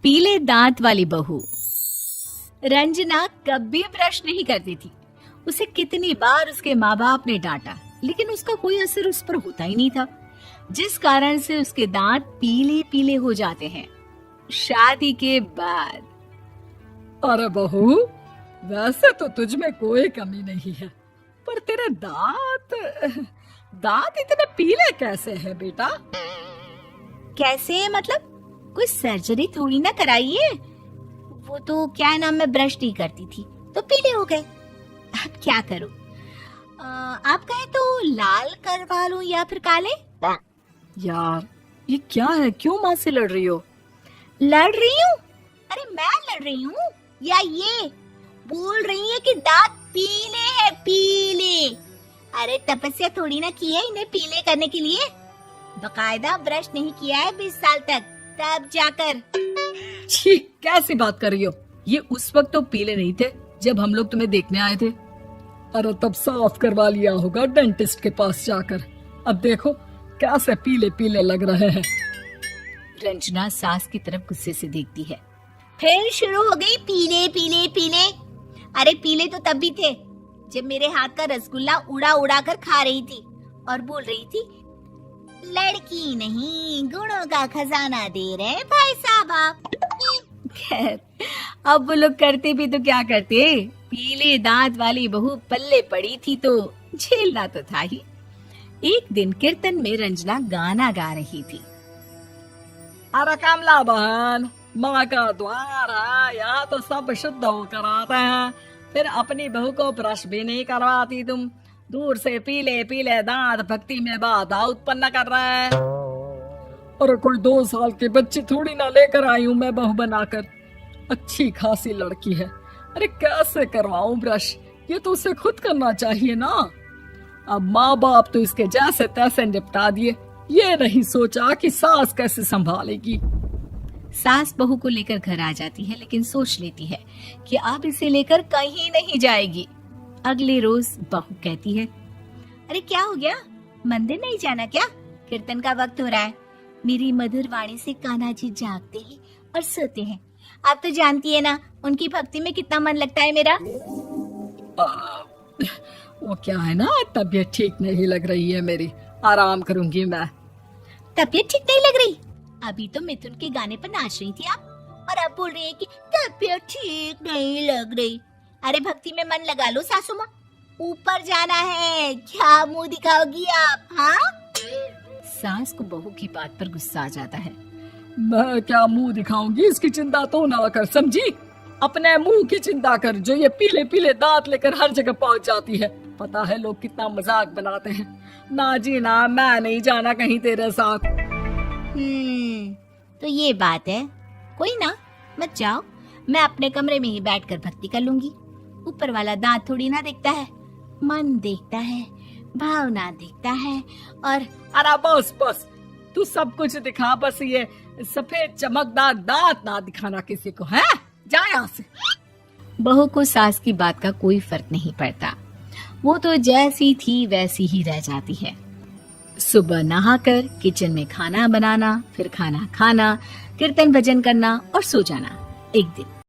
पीले दांत वाली बहू। रंजना कभी ब्रश नहीं करती थी। उसे कितनी बार उसके माँ बाप ने डांटा, लेकिन उसका कोई असर उस पर होता ही नहीं था, जिस कारण से उसके दांत पीले पीले हो जाते हैं। शादी के बाद अरे बहू, वैसे तो तुझ में कोई कमी नहीं है, पर तेरे दांत इतने पीले कैसे हैं बेटा? कैसे मतलब? कोई सर्जरी थोड़ी ना कराइए। वो तो क्या नाम, मैं ब्रश नहीं करती थी तो पीले हो गए। अब क्या करूं? आप कहें तो लाल करवा लूं या फिर काले? यार ये क्या है, क्यों माँ से लड़ रही हो? लड़ रही हूँ? अरे मैं लड़ रही हूँ या ये बोल रही है कि दांत पीले हैं, पीले। अरे तपस्या थोड़ी ना की है इन्हें पीले करने के लिए। बकायदा ब्रश नहीं किया है 20 साल तक, तब जाकर। छी, कैसी बात कर रही हो? ये उस वक्त तो पीले नहीं थे जब हम लोग तुम्हें देखने आए थे। अरे तब साफ करवा लिया होगा डेंटिस्ट के पास जाकर। अब देखो कैसे पीले पीले लग रहे हैं। रंजना सास की तरफ गुस्से से देखती है। फिर शुरू हो गई पीले पीले पीले। अरे पीले तो तब भी थे जब मेरे हाथ का रसगुल्ला उड़ा उड़ा कर खा रही थी और बोल रही थी, लड़की नहीं गुणों का खजाना दे रहे भाई साहब आप। खैर, अब वो लोग करते भी तो क्या करते, पीले दांत वाली बहू पल्ले पड़ी थी तो झेलना तो था ही। एक दिन कीर्तन में रंजना गाना गा रही थी। अरे कमला बहन, माँ का द्वार है, यहाँ तो सब शुद्ध होकर आते हैं, फिर अपनी बहू को ब्रश भी नहीं करवाती तुम। दूर से पीले पीले दांत भक्ति में बाधा उत्पन्न कर रहे हैं। अरे कोई 2 साल के बच्चे थोड़ी ना लेकर आई हूँ मैं बहू बनाकर। अच्छी खासी लड़की है, अरे कैसे करवाऊं ब्रश? ये तो उसे खुद करना चाहिए ना। अब माँ बाप तो इसके जैसे तैसे निपटा दिए, ये नहीं सोचा कि सास कैसे संभालेगी। सास बहू को लेकर घर आ जाती है, लेकिन सोच लेती है कि अब इसे लेकर कहीं नहीं जाएगी। अगले रोज बहू कहती है, अरे क्या हो गया, मंदिर नहीं जाना क्या? कीर्तन का वक्त हो रहा है। मेरी मधुर वाणी से कान्हा जी जागते हैं और सोते हैं। आप तो जानती है ना उनकी भक्ति में कितना मन लगता है मेरा। वो क्या है ना, तबीयत ठीक नहीं लग रही है मेरी, आराम करूंगी मैं। तबीयत ठीक नहीं लग रही? अभी तो मिथुन के गाने पर नाच रही थी आप, और अब बोल रही है कि तबीयत ठीक नहीं लग रही। अरे भक्ति में मन लगा लो सासू माँ, ऊपर जाना है, क्या मुंह दिखाओगी आप? हाँ? सास को बहू की बात पर गुस्सा आ जाता है। मैं क्या मुंह दिखाऊंगी, इसकी चिंता तो ना कर, समझी? अपने मुंह की चिंता कर, जो ये पीले पीले दांत लेकर हर जगह पहुंच जाती है। पता है लोग कितना मजाक बनाते हैं। ना जी ना, मैं नहीं जाना कहीं तेरे साथ। तो ये बात है। कोई ना, मत जाओ, मैं अपने कमरे में ही बैठकर भक्ति कर लूंगी। ऊपर वाला दांत थोड़ी ना देखता है, मन देखता है, भावना देखता है। और अरे बस बस, तू सब कुछ दिखा, बस ये सफेद चमकदार दांत ना दिखाना किसी को, है? जा यहाँ से। बहू को सास की बात का कोई फर्क नहीं पड़ता, वो तो जैसी थी वैसी ही रह जाती है। सुबह नहाकर किचन में खाना बनाना, फिर खाना खाना, कीर्तन भजन करना और सो जाना। एक दिन